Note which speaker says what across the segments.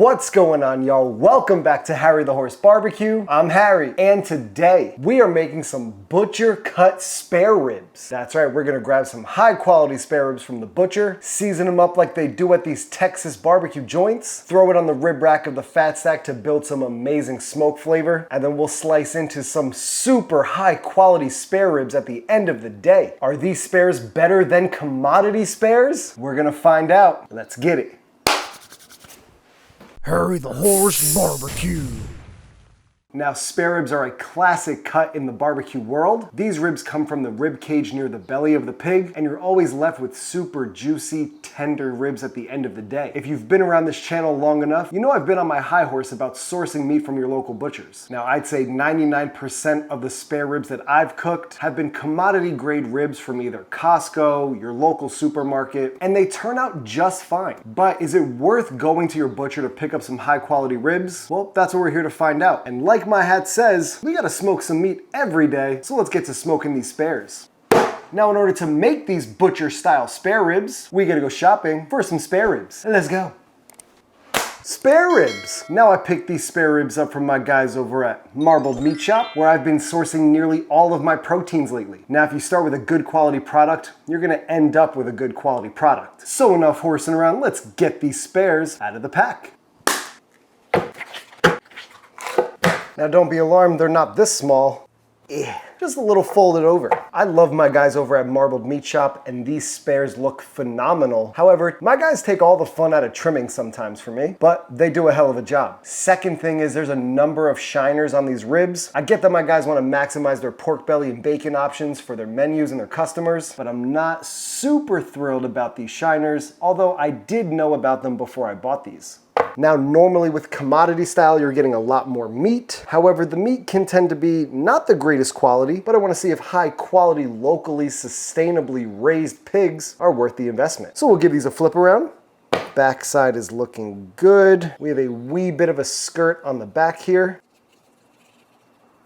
Speaker 1: What's going on, y'all? Welcome back to Harry the Horse Barbecue. I'm Harry, and today we are making some butcher cut spare ribs. That's right, we're gonna grab some high quality spare ribs from the butcher, season them up like they do at these Texas barbecue joints, throw it on the rib rack of the fat stack to build some amazing smoke flavor, and then we'll slice into some super high quality spare ribs at the end of the day. Are these spares better than commodity spares? We're gonna find out. Let's get it.
Speaker 2: Harry the Horse Barbecue.
Speaker 1: Now, spare ribs are a classic cut in the barbecue world. These ribs come from the rib cage near the belly of the pig, and you're always left with super juicy, tender ribs at the end of the day. If you've been around this channel long enough, you know I've been on my high horse about sourcing meat from your local butchers. Now, I'd say 99% of the spare ribs that I've cooked have been commodity grade ribs from either Costco, your local supermarket, and they turn out just fine. But is it worth going to your butcher to pick up some high quality ribs? Well, that's what we're here to find out. And like my hat says, we gotta smoke some meat every day, so let's get to smoking these spares. Now, in order to make these butcher style spare ribs, we gotta go shopping for some spare ribs. Let's go. Spare ribs. Now I picked these spare ribs up from my guys over at Marbled Meat Shop, where I've been sourcing nearly all of my proteins lately. Now, if you start with a good quality product, you're gonna end up with a good quality product. So enough horsing around, let's get these spares out of the pack. Now don't be alarmed, they're not this small. Just a little folded over. I love my guys over at Marbled Meat Shop, and these spares look phenomenal. However, my guys take all the fun out of trimming sometimes for me, but they do a hell of a job. Second thing is there's a number of shiners on these ribs. I get that my guys want to maximize their pork belly and bacon options for their menus and their customers, but I'm not super thrilled about these shiners, although I did know about them before I bought these. Now, normally with commodity style, you're getting a lot more meat. However, the meat can tend to be not the greatest quality, but I want to see if high quality, locally, sustainably raised pigs are worth the investment. So we'll give these a flip around. Backside is looking good. We have a wee bit of a skirt on the back here.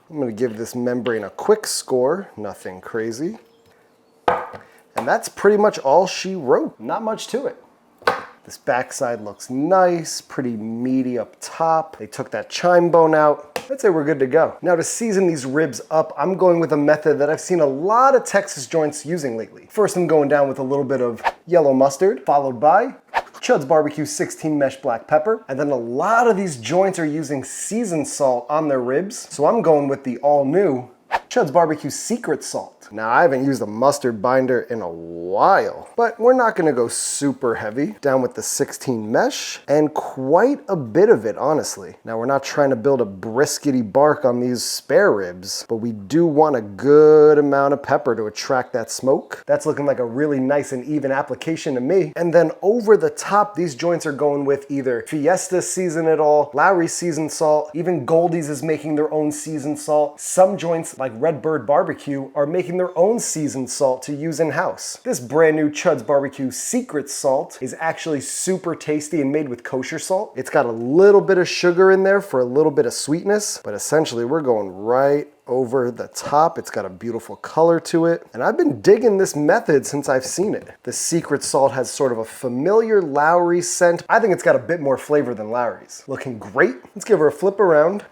Speaker 1: I'm going to give this membrane a quick score, nothing crazy. And that's pretty much all she wrote. Not much to it. This backside looks nice, pretty meaty up top. They took that chine bone out. I'd say we're good to go. Now, to season these ribs up, I'm going with a method that I've seen a lot of Texas joints using lately. First, I'm going down with a little bit of yellow mustard, followed by Chud's Barbecue 16 mesh black pepper. And then a lot of these joints are using seasoned salt on their ribs. So I'm going with the all new Chud's Barbecue Secret Salt. Now, I haven't used a mustard binder in a while, but we're not gonna go super heavy. Down with the 16 mesh, and quite a bit of it, honestly. Now, we're not trying to build a briskety bark on these spare ribs, but we do want a good amount of pepper to attract that smoke. That's looking like a really nice and even application to me. And then over the top, these joints are going with either Fiesta Season It All, Lowry Seasoned Salt, even Goldie's is making their own seasoned salt. Some joints, like Redbird Barbecue, are making their own seasoned salt to use in-house. This brand new Chud's Barbecue Secret Salt is actually super tasty and made with kosher salt. It's got a little bit of sugar in there for a little bit of sweetness, but essentially we're going right over the top. It's got a beautiful color to it, and I've been digging this method since I've seen it. The Secret Salt has sort of a familiar Lowry scent. I think it's got a bit more flavor than Lowry's. Looking great. Let's give her a flip around.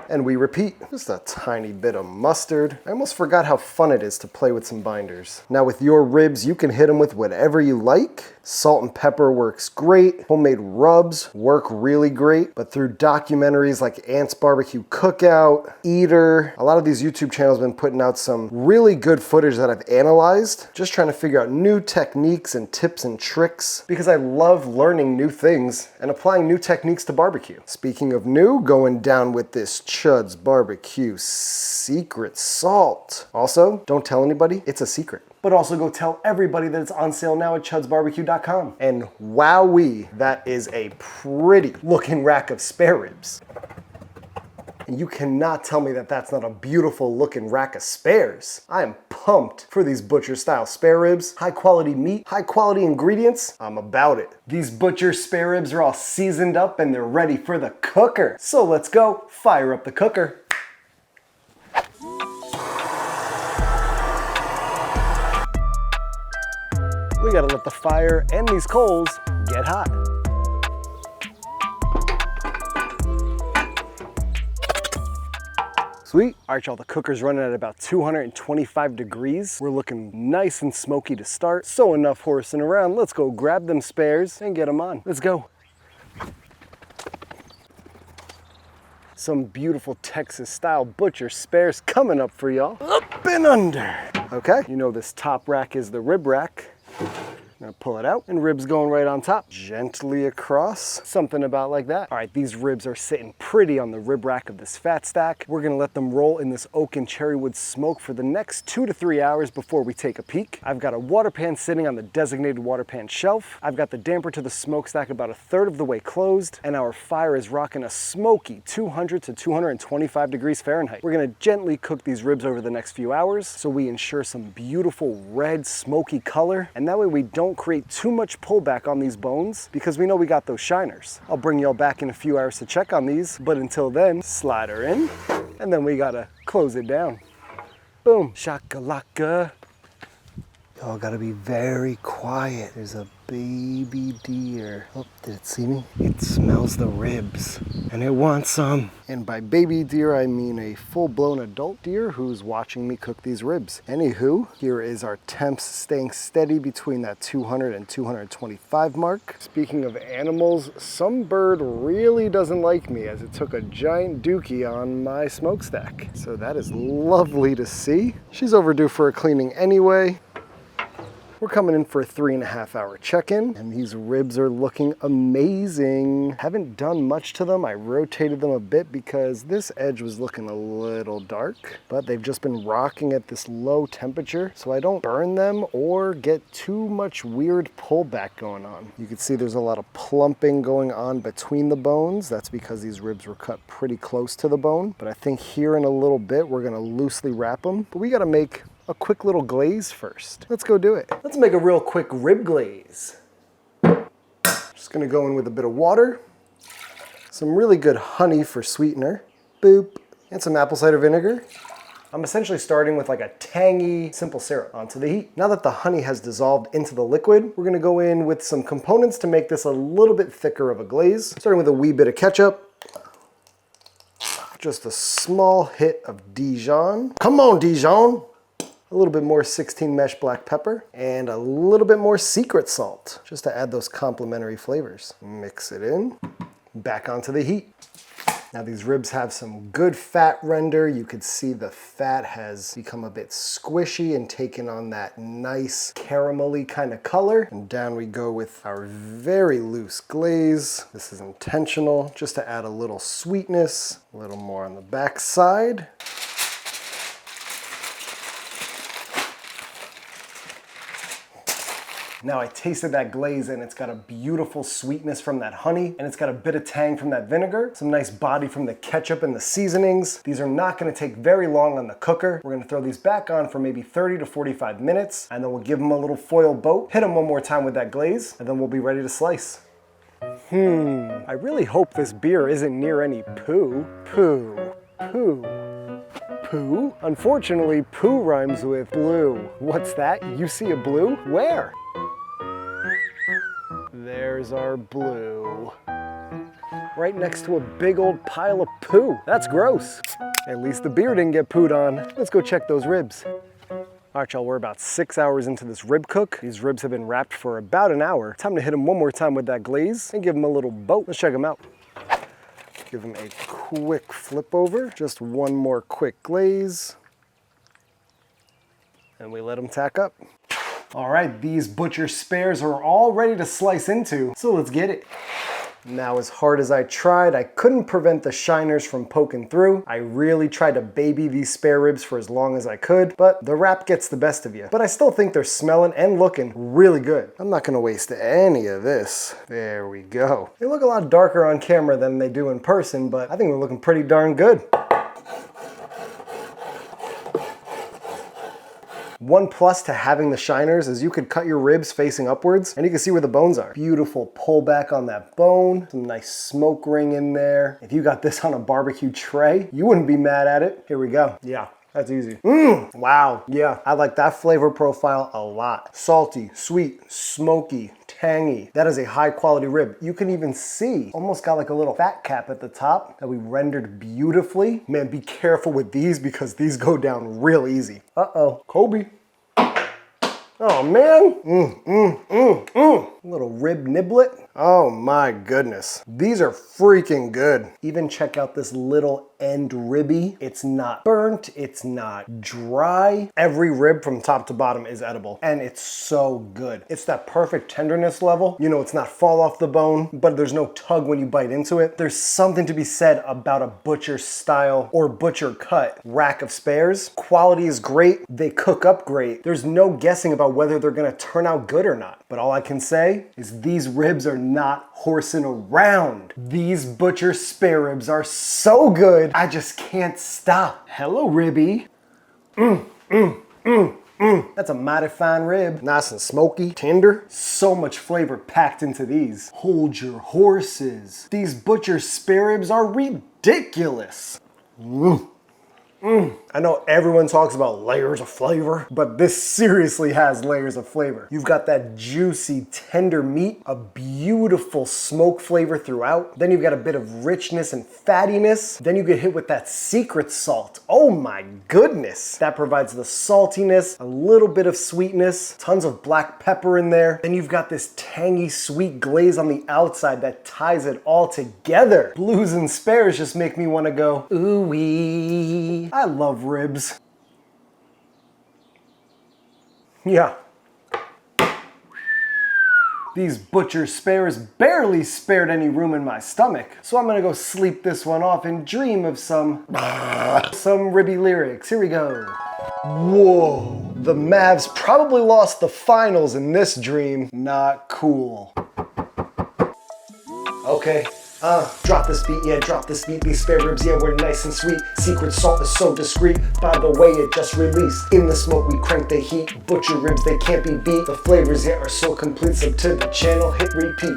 Speaker 1: And we repeat. Just a tiny bit of mustard. I almost forgot how fun it is to play with some binders. Now, with your ribs, you can hit them with whatever you like. Salt and pepper works great. Homemade rubs work really great. But through documentaries like Ant's Barbecue Cookout, Eater, a lot of these YouTube channels have been putting out some really good footage that I've analyzed. Just trying to figure out new techniques and tips and tricks, because I love learning new things and applying new techniques to barbecue. Speaking of new, going down with this Chud's Barbecue Secret Salt. Also, don't tell anybody, it's a secret. But also go tell everybody that it's on sale now at chudsbarbecue.com. And wowee, that is a pretty looking rack of spare ribs. And you cannot tell me that that's not a beautiful looking rack of spares. I am pumped for these butcher style spare ribs. High quality meat, high quality ingredients. I'm about it. These butcher spare ribs are all seasoned up and they're ready for the cooker. So let's go fire up the cooker. We gotta let the fire and these coals get hot. Sweet. All right, y'all, the cooker's running at about 225 degrees. We're looking nice and smoky to start. So enough horsing around. Let's go grab them spares and get them on. Let's go. Some beautiful Texas style butcher spares coming up for y'all. Up and under. Okay, you know this top rack is the rib rack. I'm gonna pull it out and ribs going right on top. Gently across, something about like that. All right, these ribs are sitting pretty on the rib rack of this fat stack. We're gonna let them roll in this oak and cherry wood smoke for the next 2 to 3 hours before we take a peek. I've got a water pan sitting on the designated water pan shelf. I've got the damper to the smokestack about 1/3 of the way closed, and our fire is rocking a smoky 200 to 225 degrees Fahrenheit. We're gonna gently cook these ribs over the next few hours so we ensure some beautiful red smoky color, and that way we don't create too much pullback on these bones because we know we got those shiners. I'll bring y'all back in a few hours to check on these, but until then, slide her in, and then we gotta close it down. Boom, shakalaka. Y'all gotta be very quiet. There's a baby deer. Oh, did it see me? It smells the ribs and it wants some. And by baby deer, I mean a full-blown adult deer who's watching me cook these ribs. Anywho, here is our temps staying steady between that 200 and 225 mark. Speaking of animals, some bird really doesn't like me as it took a giant dookie on my smokestack. So that is lovely to see. She's overdue for a cleaning anyway. We're coming in for a 3.5 hour check-in, and these ribs are looking amazing. Haven't done much to them. I rotated them a bit because this edge was looking a little dark, but they've just been rocking at this low temperature, so I don't burn them or get too much weird pullback going on. You can see there's a lot of plumping going on between the bones. That's because these ribs were cut pretty close to the bone, but I think here in a little bit, we're gonna loosely wrap them, but we gotta make a quick little glaze first. Let's go do it. Let's make a real quick rib glaze. Just gonna go in with a bit of water, some really good honey for sweetener, boop, and some apple cider vinegar. I'm essentially starting with like a tangy simple syrup onto the heat. Now that the honey has dissolved into the liquid, we're gonna go in with some components to make this a little bit thicker of a glaze. Starting with a wee bit of ketchup, just a small hit of Dijon. Come on, Dijon! A little bit more 16 mesh black pepper, and a little bit more secret salt, just to add those complementary flavors. Mix it in, back onto the heat. Now these ribs have some good fat render. You could see the fat has become a bit squishy and taken on that nice caramelly kind of color. And down we go with our very loose glaze. This is intentional, just to add a little sweetness, a little more on the back side. Now I tasted that glaze and it's got a beautiful sweetness from that honey, and it's got a bit of tang from that vinegar, some nice body from the ketchup and the seasonings. These are not gonna take very long on the cooker. We're gonna throw these back on for maybe 30 to 45 minutes, and then we'll give them a little foil boat, hit them one more time with that glaze, and then we'll be ready to slice. I really hope this beer isn't near any poo. Poo. Poo? Unfortunately, poo rhymes with blue. What's that? You see a blue? Where? There's our blue. Right next to a big old pile of poo. That's gross. At least the beer didn't get pooed on. Let's go check those ribs. All right, y'all, we're about 6 hours into this rib cook. These ribs have been wrapped for about an hour. Time to hit them one more time with that glaze and give them a little boat. Let's check them out. Give them a quick flip over. Just one more quick glaze. And we let them tack up. All right, these butcher spares are all ready to slice into, so let's get it. Now, as hard as I tried, I couldn't prevent the shiners from poking through. I really tried to baby these spare ribs for as long as I could, but the wrap gets the best of you. But I still think they're smelling and looking really good. I'm not gonna waste any of this. There we go. They look a lot darker on camera than they do in person, but I think they're looking pretty darn good. One plus to having the shiners is you could cut your ribs facing upwards and you can see where the bones are. Beautiful pullback on that bone, some nice smoke ring in there. If you got this on a barbecue tray, you wouldn't be mad at it. Here we go. Yeah, That's easy. Wow. Yeah, I like that flavor profile a lot. Salty, sweet, smoky, tangy. That is a high quality rib. You can even see, almost got like a little fat cap at the top that we rendered beautifully. Man, be careful with these because these go down real easy. Uh-oh, Kobe. Oh man, little rib niblet. Oh my goodness. These are freaking good. Even check out this little end ribby. It's not burnt, it's not dry. Every rib from top to bottom is edible and it's so good. It's that perfect tenderness level. You know, it's not fall off the bone, but there's no tug when you bite into it. There's something to be said about a butcher style or butcher cut rack of spares. Quality is great. They cook up great. There's no guessing about whether they're gonna turn out good or not. But all I can say is these ribs are not horsing around. These butcher spare ribs are so good, I just can't stop. Hello, ribby. That's a mighty fine rib. Nice and smoky, tender. So much flavor packed into these. Hold your horses. These butcher spare ribs are ridiculous. I know everyone talks about layers of flavor, but this seriously has layers of flavor. You've got that juicy, tender meat, a beautiful smoke flavor throughout. Then you've got a bit of richness and fattiness. Then you get hit with that secret salt. Oh my goodness. That provides the saltiness, a little bit of sweetness, tons of black pepper in there. Then you've got this tangy, sweet glaze on the outside that ties it all together. Blues and spares just make me want to go, ooh-wee. I love ribs. Yeah. These butcher spares barely spared any room in my stomach, so I'm gonna go sleep this one off and dream of some ribby lyrics. Here we go. Whoa. The Mavs probably lost the finals in this dream. Not cool. Okay. Drop this beat, yeah, drop this beat. These spare ribs, yeah, we're nice and sweet. Secret salt is so discreet. By the way, it just released. In the smoke, we crank the heat. Butcher ribs, they can't be beat. The flavors, yeah, are so complete. Sub to the channel, hit repeat.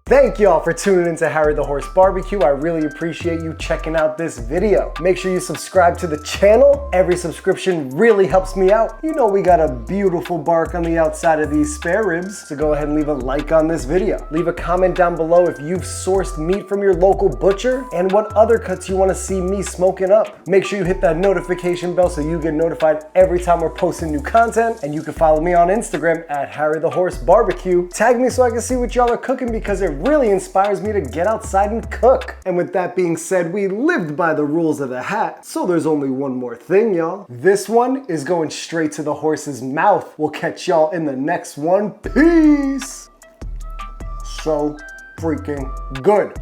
Speaker 1: Thank y'all for tuning into Harry the Horse Barbecue. I really appreciate you checking out this video. Make sure you subscribe to the channel. Every subscription really helps me out. You know we got a beautiful bark on the outside of these spare ribs, so go ahead and leave a like on this video. Leave a comment down below if you've sourced meat from your local butcher and what other cuts you want to see me smoking up. Make sure you hit that notification bell so you get notified every time we're posting new content, and you can follow me on Instagram at Harry the Horse Barbecue. Tag me so I can see what y'all are cooking because it really inspires me to get outside and cook. And with that being said, we lived by the rules of the hat, so there's only one more thing, y'all. This one is going straight to the horse's mouth. We'll catch y'all in the next one. Peace! So freaking good.